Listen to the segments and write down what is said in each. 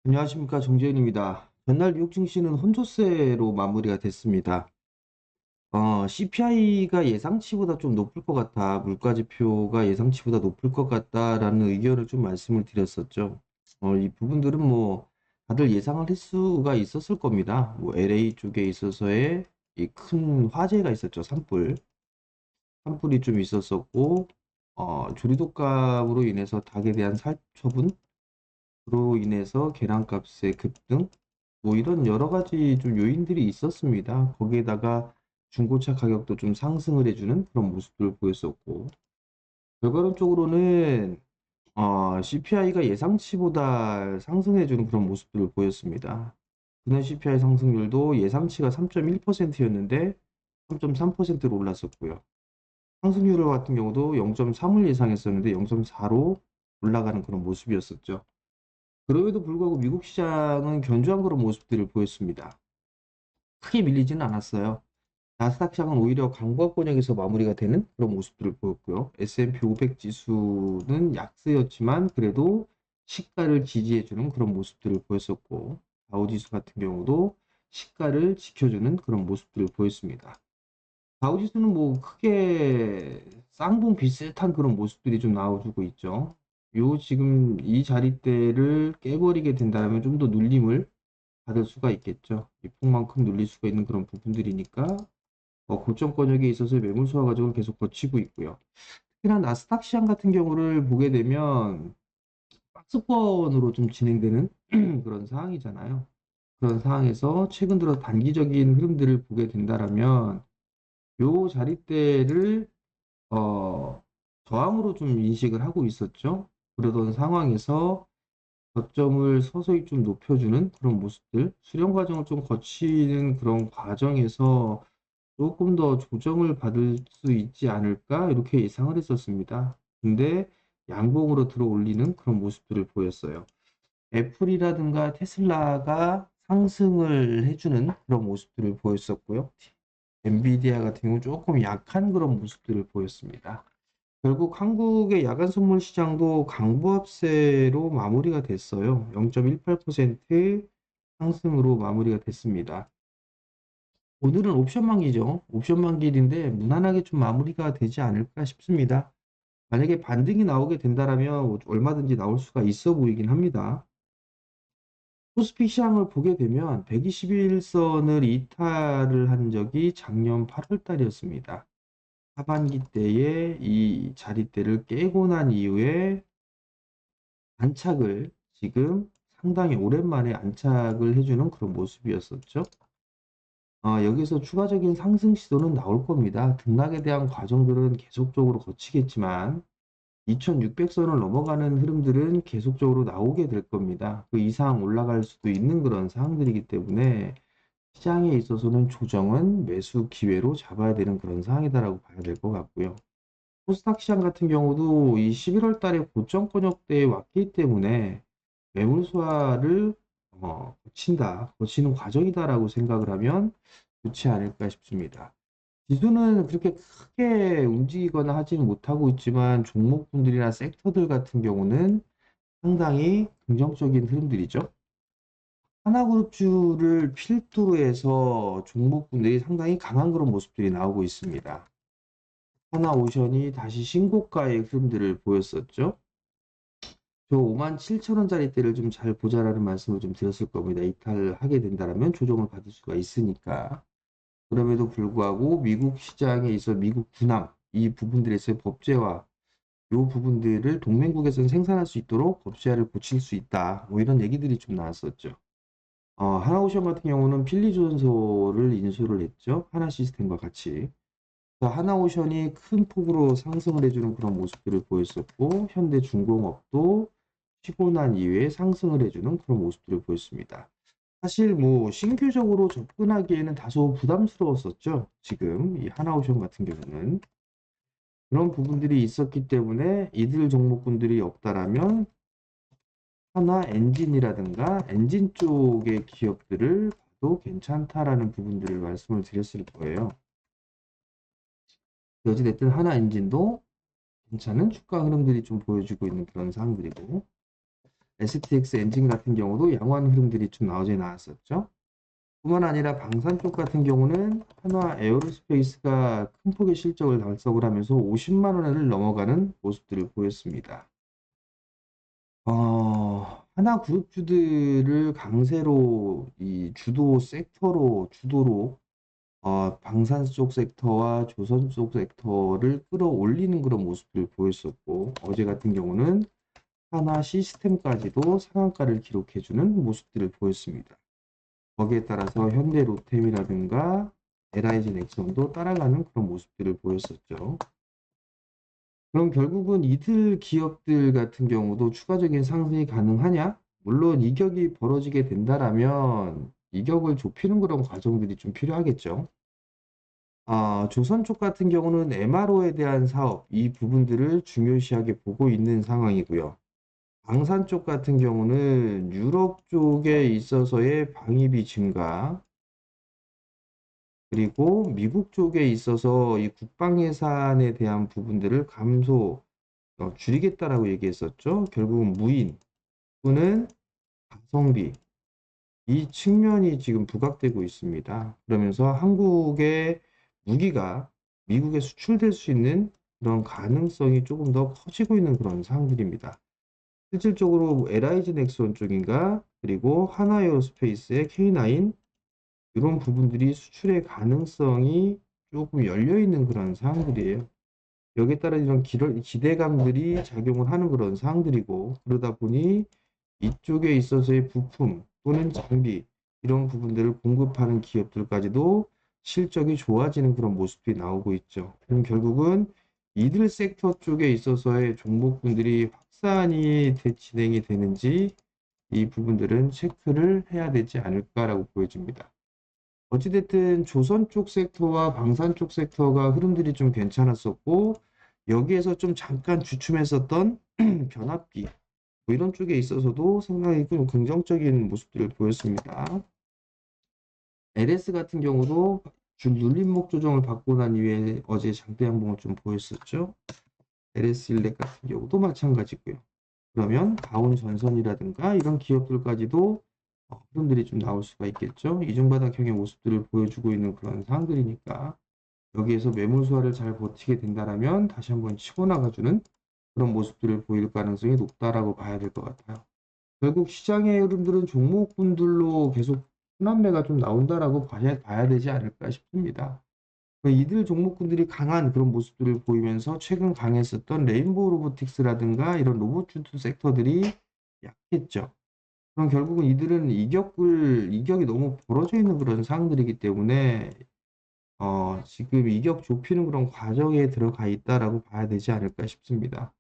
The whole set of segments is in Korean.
안녕하십니까, 정재윤입니다. 전날 뉴욕 증시는 혼조세로 마무리가 됐습니다. CPI가 예상치보다 좀 높을 것 같다, 물가지표가 예상치보다 높을 것 같다라는 의견을 좀 말씀을 드렸었죠. 이 부분들은 뭐 다들 예상을 할 수가 있었을 겁니다. 뭐 LA 쪽에 있어서의 이 큰 화재가 있었죠. 산불이 좀 있었었고, 조리독감으로 인해서 닭에 대한 살처분 로 인해서 계란값의 급등, 뭐 이런 여러 가지 좀 요인들이 있었습니다. 거기에다가 중고차 가격도 좀 상승을 해주는 그런 모습들을 보였었고, 결과론적으로는 CPI가 예상치보다 상승해주는 그런 모습들을 보였습니다. 그날 CPI 상승률도 예상치가 3.1%였는데 3.3%로 올랐었고요. 상승률 같은 경우도 0.3을 예상했었는데 0.4로 올라가는 그런 모습이었었죠. 그럼에도 불구하고 미국 시장은 견조한 그런 모습들을 보였습니다. 크게 밀리지는 않았어요. 나스닥 시장은 오히려 강보합권역에서 마무리가 되는 그런 모습들을 보였고요. S&P 500 지수는 약세였지만 그래도 시가를 지지해주는 그런 모습들을 보였었고, 다우지수 같은 경우도 시가를 지켜주는 그런 모습들을 보였습니다. 다우지수는 뭐 크게 쌍봉 비슷한 그런 모습들이 좀 나와주고 있죠. 지금 이 자리대를 깨버리게 된다면 좀 더 눌림을 받을 수가 있겠죠. 이 폭만큼 눌릴 수가 있는 그런 부분들이니까 고점 권역에 있어서 매물 소화 과정을 계속 거치고 있고요. 특히나 나스닥 시장 같은 경우를 보게 되면 박스권으로 좀 진행되는 그런 상황이잖아요. 그런 상황에서 최근 들어 단기적인 흐름들을 보게 된다라면 요 자리대를 어, 저항으로 좀 인식을 하고 있었죠. 그러던 상황에서 저점을 서서히 좀 높여주는 그런 모습들, 수렴 과정을 좀 거치는 그런 과정에서 조금 더 조정을 받을 수 있지 않을까 이렇게 예상을 했었습니다. 근데 양봉으로 들어 올리는 그런 모습들을 보였어요. 애플이라든가 테슬라가 상승을 해주는 그런 모습들을 보였었고요. 엔비디아 같은 경우 조금 약한 그런 모습들을 보였습니다. 결국 한국의 야간 선물 시장도 강보합세로 마무리가 됐어요. 0.18% 상승으로 마무리가 됐습니다. 오늘은 옵션 만기죠. 옵션 만기일인데 무난하게 좀 마무리가 되지 않을까 싶습니다. 만약에 반등이 나오게 된다면 얼마든지 나올 수가 있어 보이긴 합니다. 코스피 시장을 보게 되면 121선을 이탈을 한 적이 작년 8월 달이었습니다. 하반기 때에 이 자리대를 깨고 난 이후에 안착을 지금 상당히 오랜만에 안착을 해주는 그런 모습이었었죠. 여기서 추가적인 상승 시도는 나올 겁니다. 등락에 대한 과정들은 계속적으로 거치겠지만 2600선을 넘어가는 흐름들은 계속적으로 나오게 될 겁니다. 그 이상 올라갈 수도 있는 그런 상황들이기 때문에 시장에 있어서는 조정은 매수 기회로 잡아야 되는 그런 상황이다라고 봐야 될 것 같고요. 코스닥 시장 같은 경우도 이 11월 달에 고점 권역대에 왔기 때문에 매물 소화를 거치는 과정이다라고 생각을 하면 좋지 않을까 싶습니다. 지수는 그렇게 크게 움직이거나 하지는 못하고 있지만 종목군들이나 섹터들 같은 경우는 상당히 긍정적인 흐름들이죠. 하나그룹주를 필두로 해서 종목군들이 상당히 강한 그런 모습들이 나오고 있습니다. 하나오션이 다시 신고가의 흐름들을 보였었죠. 저 57,000원짜리대를 좀 잘 보자라는 말씀을 좀 드렸을 겁니다. 이탈하게 된다면 조정을 받을 수가 있으니까. 그럼에도 불구하고 미국 시장에 있어 미국 군함 이 부분들에서의 법제화 이 부분들을 동맹국에서는 생산할 수 있도록 법제화를 고칠 수 있다. 뭐 이런 얘기들이 좀 나왔었죠. 하나오션 같은 경우는 필리조선소를 인수를 했죠. 하나시스템과 같이. 하나오션이 큰 폭으로 상승을 해주는 그런 모습들을 보였었고, 현대중공업도 쉬고 난 이후에 상승을 해주는 그런 모습들을 보였습니다. 사실 뭐 신규적으로 접근하기에는 다소 부담스러웠었죠. 지금 이 하나오션 같은 경우는 그런 부분들이 있었기 때문에 이들 종목군들이 없다라면 하나 엔진이라든가 엔진 쪽의 기업들을 봐도 괜찮다라는 부분들을 말씀을 드렸을 거예요. 어찌됐든 하나 엔진도 괜찮은 주가 흐름들이 좀 보여주고 있는 그런 상황들이고 STX 엔진 같은 경우도 양호한 흐름들이 좀 어제 나왔었죠. 뿐만 아니라 방산 쪽 같은 경우는 한화 에어로스페이스가 큰 폭의 실적을 달성을 하면서 50만 원을 넘어가는 모습들을 보였습니다. 하나 그룹주들을 강세로 이 주도로 방산 쪽 섹터와 조선 쪽 섹터를 끌어올리는 그런 모습을 보였었고, 어제 같은 경우는 하나 시스템까지도 상한가를 기록해주는 모습들을 보였습니다. 거기에 따라서 현대 로템이라든가 LIG 넥슨도 따라가는 그런 모습들을 보였었죠. 그럼 결국은 이들 기업들 같은 경우도 추가적인 상승이 가능하냐? 물론 이격이 벌어지게 된다라면 이격을 좁히는 그런 과정들이 좀 필요하겠죠. 조선 쪽 같은 경우는 MRO에 대한 사업, 이 부분들을 중요시하게 보고 있는 상황이고요. 방산 쪽 같은 경우는 유럽 쪽에 있어서의 방위비 증가, 그리고 미국 쪽에 있어서 이 국방 예산에 대한 부분들을 줄이겠다라고 얘기했었죠. 결국은 무인 또는 가성비, 이 측면이 지금 부각되고 있습니다. 그러면서 한국의 무기가 미국에 수출될 수 있는 그런 가능성이 조금 더 커지고 있는 그런 상황들입니다. 실질적으로 LIG 넥슨 쪽인가, 그리고 하나에어로스페이스의 K9 이런 부분들이 수출의 가능성이 조금 열려 있는 그런 상황들이에요. 여기에 따라 이런 기대감들이 작용을 하는 그런 상황들이고, 그러다 보니 이쪽에 있어서의 부품 또는 장비 이런 부분들을 공급하는 기업들까지도 실적이 좋아지는 그런 모습이 나오고 있죠. 그럼 결국은 이들 섹터 쪽에 있어서의 종목군들이 확산이 진행이 되는지 이 부분들은 체크를 해야 되지 않을까라고 보여집니다. 어찌됐든 조선 쪽 섹터와 방산 쪽 섹터가 흐름들이 좀 괜찮았었고, 여기에서 좀 잠깐 주춤했었던 변압기 뭐 이런 쪽에 있어서도 상당히 좀 긍정적인 모습들을 보였습니다. LS 같은 경우도 눌림목 조정을 받고 난 이후에 어제 장대 양봉을 좀 보였었죠. LS 일렉 같은 경우도 마찬가지고요. 그러면 다운 전선이라든가 이런 기업들까지도 흐름들이 좀 나올 수가 있겠죠. 이중바닥형의 모습들을 보여주고 있는 그런 상황들이니까 여기에서 매물 소화를 잘 버티게 된다라면 다시 한번 치고 나가주는 그런 모습들을 보일 가능성이 높다라고 봐야 될 것 같아요. 결국 시장의 흐름들은 종목군들로 계속 순환매가 좀 나온다라고 봐야 되지 않을까 싶습니다. 이들 종목군들이 강한 그런 모습들을 보이면서 최근 강했었던 레인보우 로보틱스라든가 이런 로봇주도 섹터들이 약했죠. 그럼 결국은 이들은 이격이 너무 벌어져 있는 그런 상황들이기 때문에 지금 이격 좁히는 그런 과정에 들어가 있다라고 봐야 되지 않을까 싶습니다.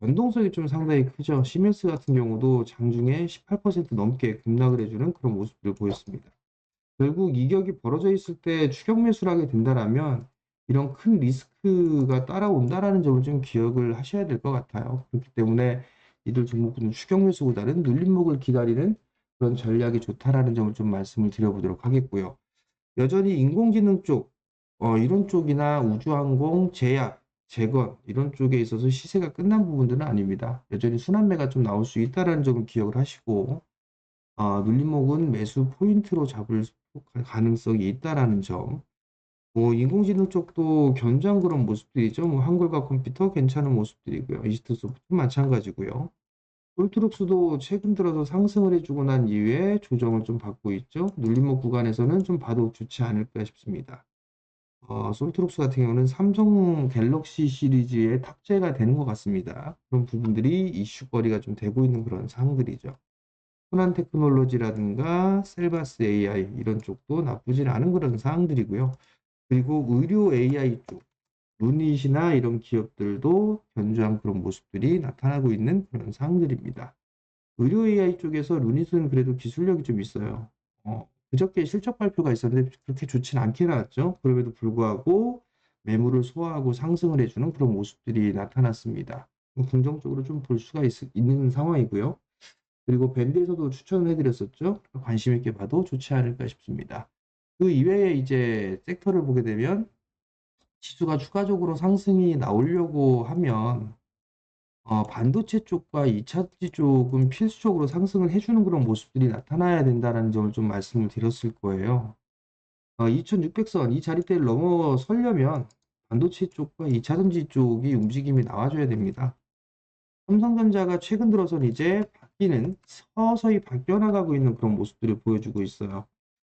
연동성이 좀 상당히 크죠. 시멘스 같은 경우도 장중에 18% 넘게 급락을 해주는 그런 모습들을 보였습니다. 결국 이격이 벌어져 있을 때 추격 매수를 하게 된다라면 이런 큰 리스크가 따라온다라는 점을 좀 기억을 하셔야 될 것 같아요. 그렇기 때문에 이들 종목군은 추격 매수보다는 눌림목을 기다리는 그런 전략이 좋다라는 점을 좀 말씀을 드려보도록 하겠고요. 여전히 인공지능 쪽, 이런 쪽이나 우주항공, 제약, 재건 이런 쪽에 있어서 시세가 끝난 부분들은 아닙니다. 여전히 순환매가 좀 나올 수 있다는 점을 기억을 하시고, 눌림목은 매수 포인트로 잡을 가능성이 있다라는 점. 인공지능 쪽도 견조한 그런 모습들이죠. 한글과 컴퓨터 괜찮은 모습들이고요. 이스트소프트 마찬가지고요. 솔트룩스도 최근 들어서 상승을 해주고 난 이후에 조정을 좀 받고 있죠. 눌림목 구간에서는 좀 봐도 좋지 않을까 싶습니다. 솔트룩스 같은 경우는 삼성 갤럭시 시리즈에 탑재가 되는 것 같습니다. 그런 부분들이 이슈거리가 좀 되고 있는 그런 상황들이죠. 순환 테크놀로지라든가 셀바스 AI 이런 쪽도 나쁘진 않은 그런 상황들이고요. 그리고 의료 AI 쪽, 루닛이나 이런 기업들도 견조한 그런 모습들이 나타나고 있는 그런 상황들입니다. 의료 AI 쪽에서 루닛은 그래도 기술력이 좀 있어요. 그저께 실적 발표가 있었는데 그렇게 좋진 않게 나왔죠. 그럼에도 불구하고 매물을 소화하고 상승을 해주는 그런 모습들이 나타났습니다. 긍정적으로 좀 볼 수가 있는 상황이고요. 그리고 밴드에서도 추천을 해드렸었죠. 관심 있게 봐도 좋지 않을까 싶습니다. 그 이외에 이제 섹터를 보게 되면 지수가 추가적으로 상승이 나오려고 하면 반도체 쪽과 2차전지 쪽은 필수적으로 상승을 해주는 그런 모습들이 나타나야 된다라는 점을 좀 말씀을 드렸을 거예요. 2600선 이 자리대를 넘어서려면 반도체 쪽과 2차전지 쪽이 움직임이 나와줘야 됩니다. 삼성전자가 최근 들어서는 이제 서서히 바뀌어 나가고 있는 그런 모습들을 보여주고 있어요.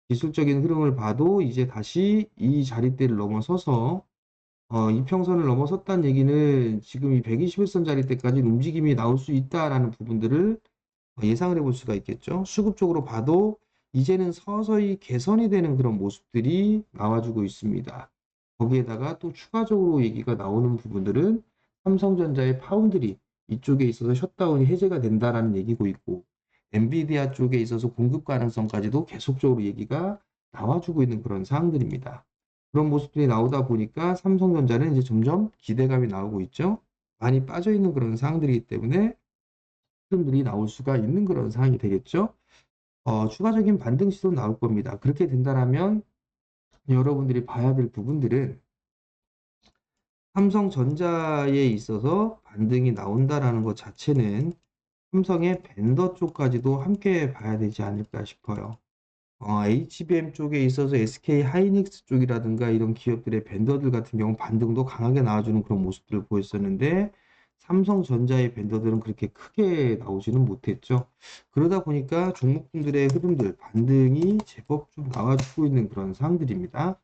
기술적인 흐름을 봐도 이제 다시 이 자리대를 넘어서서 이평선을 넘어섰다는 얘기는 지금 이 121선 자리대까지 움직임이 나올 수 있다라는 부분들을 예상을 해볼 수가 있겠죠. 수급적으로 봐도 이제는 서서히 개선이 되는 그런 모습들이 나와주고 있습니다. 거기에다가 또 추가적으로 얘기가 나오는 부분들은 삼성전자의 파운드리 이쪽에 있어서 셧다운이 해제가 된다라는 얘기고 있고, 엔비디아 쪽에 있어서 공급 가능성까지도 계속적으로 얘기가 나와주고 있는 그런 사항들입니다. 그런 모습들이 나오다 보니까 삼성전자는 이제 점점 기대감이 나오고 있죠. 많이 빠져 있는 그런 사항들이기 때문에 흐름들이 나올 수가 있는 그런 상황이 되겠죠. 추가적인 반등 시도 나올 겁니다. 그렇게 된다면 여러분들이 봐야 될 부분들은 삼성전자에 있어서 반등이 나온다라는 것 자체는 삼성의 벤더 쪽까지도 함께 봐야 되지 않을까 싶어요. HBM 쪽에 있어서 SK 하이닉스 쪽이라든가 이런 기업들의 벤더들 같은 경우 반등도 강하게 나와주는 그런 모습들을 보였었는데, 삼성전자의 벤더들은 그렇게 크게 나오지는 못했죠. 그러다 보니까 종목군들의 흐름들, 반등이 제법 좀 나와주고 있는 그런 상황들입니다.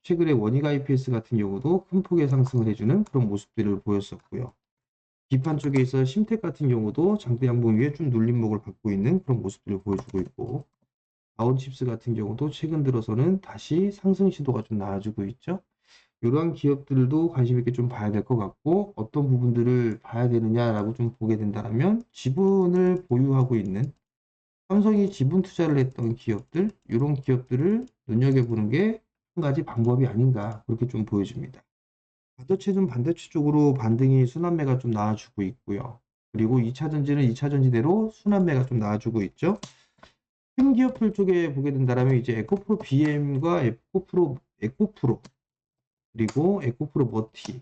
최근에 원익 IPS 같은 경우도 큰 폭의 상승을 해주는 그런 모습들을 보였었고요. 기판 쪽에 있어 심텍 같은 경우도 장대 양봉 위에 좀 눌림목을 받고 있는 그런 모습들을 보여주고 있고, 아웃칩스 같은 경우도 최근 들어서는 다시 상승 시도가 좀 나와주고 있죠. 이러한 기업들도 관심 있게 좀 봐야 될 것 같고, 어떤 부분들을 봐야 되느냐라고 좀 보게 된다면 지분을 보유하고 있는, 삼성이 지분 투자를 했던 기업들, 이런 기업들을 눈여겨보는 게 한 가지 방법이 아닌가, 그렇게 좀 보여집니다. 반도체는 반도체 쪽으로 반등이 순환매가 좀 나와주고 있고요. 그리고 2차전지는 2차전지대로 순환매가 좀 나와주고 있죠. 큰 기업들 쪽에 보게 된다면 이제 에코프로 BM과 에코프로 그리고 에코프로 머티,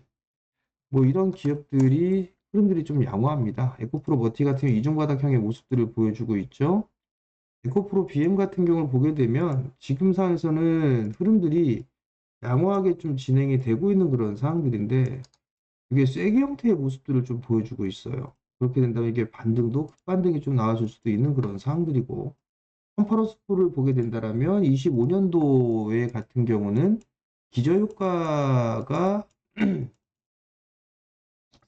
뭐 이런 기업들이 흐름들이 좀 양호합니다. 에코프로 머티 같은 경우 이중바닥형의 모습들을 보여주고 있죠. 에코프로 BM 같은 경우를 보게 되면 지금 상황에서는 흐름들이 양호하게 좀 진행이 되고 있는 그런 상황들인데, 이게 쐐기 형태의 모습들을 좀 보여주고 있어요. 그렇게 된다면 이게 급반등이 좀 나와줄 수도 있는 그런 상황들이고, 컴파로스포를 보게 된다면 25년도에 같은 경우는 기저효과가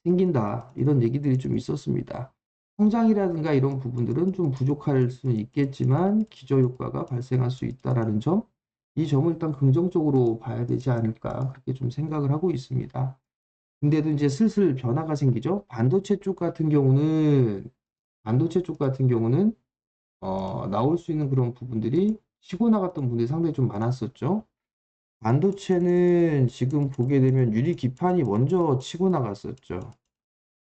생긴다, 이런 얘기들이 좀 있었습니다. 성장이라든가 이런 부분들은 좀 부족할 수는 있겠지만 기저효과가 발생할 수 있다라는 점, 이 점을 일단 긍정적으로 봐야 되지 않을까, 그렇게 좀 생각을 하고 있습니다. 근데도 이제 슬슬 변화가 생기죠. 반도체 쪽 같은 경우는 나올 수 있는 그런 부분들이 치고 나갔던 분들이 상당히 좀 많았었죠. 반도체는 지금 보게 되면 유리기판이 먼저 치고 나갔었죠.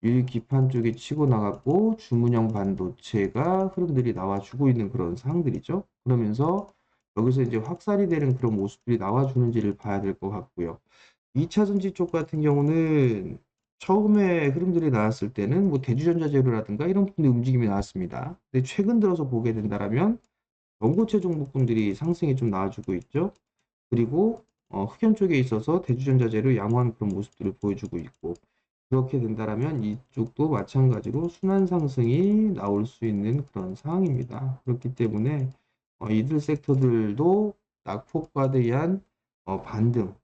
유리기판 쪽이 치고 나갔고 주문형 반도체가 흐름들이 나와주고 있는 그런 상황들이죠. 그러면서 여기서 이제 확산이 되는 그런 모습들이 나와주는지를 봐야 될 것 같고요. 2차전지 쪽 같은 경우는 처음에 흐름들이 나왔을 때는 뭐 대주전자재료라든가 이런 부분의 움직임이 나왔습니다. 근데 최근 들어서 보게 된다면 전고체 종목군들이 상승이 좀 나와주고 있죠. 그리고 흑연 쪽에 있어서 대주전자재료 양호한 그런 모습들을 보여주고 있고, 그렇게 된다면 이쪽도 마찬가지로 순환 상승이 나올 수 있는 그런 상황입니다. 그렇기 때문에 이들 섹터들도 낙폭과에 의한 반등,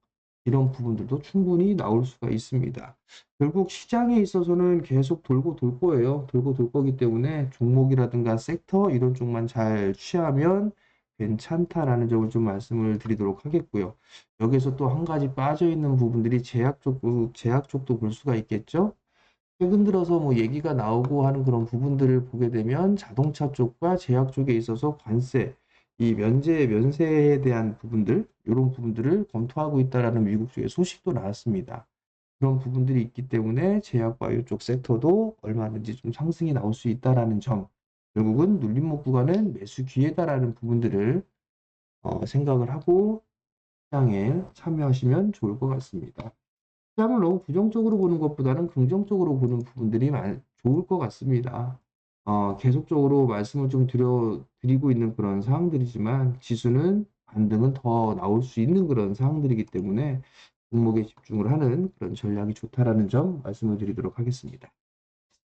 이런 부분들도 충분히 나올 수가 있습니다. 결국 시장에 있어서는 계속 돌고 돌 거예요. 돌고 돌 거기 때문에 종목이라든가 섹터 이런 쪽만 잘 취하면 괜찮다라는 점을 좀 말씀을 드리도록 하겠고요. 여기서 또 한 가지 빠져 있는 부분들이 제약 쪽도 볼 수가 있겠죠. 최근 들어서 뭐 얘기가 나오고 하는 그런 부분들을 보게 되면 자동차 쪽과 제약 쪽에 있어서 관세, 이 면세에 대한 부분들, 이런 부분들을 검토하고 있다라는 미국 쪽의 소식도 나왔습니다. 그런 부분들이 있기 때문에 제약 바이오 쪽 섹터도 얼마든지 좀 상승이 나올 수 있다라는 점, 결국은 눌림목 구간은 매수 기회다라는 부분들을 생각을 하고 시장에 참여하시면 좋을 것 같습니다. 시장을 너무 부정적으로 보는 것보다는 긍정적으로 보는 부분들이 좋을 것 같습니다. 계속적으로 말씀을 좀 드리고 있는 그런 상황들이지만 지수는 반등은 더 나올 수 있는 그런 상황들이기 때문에 종목에 집중을 하는 그런 전략이 좋다라는 점 말씀을 드리도록 하겠습니다.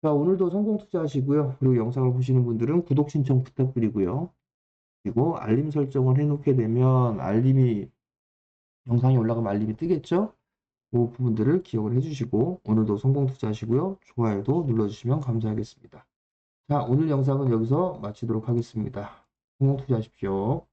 자, 오늘도 성공 투자하시고요. 그리고 영상을 보시는 분들은 구독 신청 부탁드리고요. 그리고 알림 설정을 해놓게 되면 영상이 올라가면 알림이 뜨겠죠? 그 부분들을 기억을 해주시고 오늘도 성공 투자하시고요. 좋아요도 눌러주시면 감사하겠습니다. 자, 오늘 영상은 여기서 마치도록 하겠습니다. 성공 투자하십시오.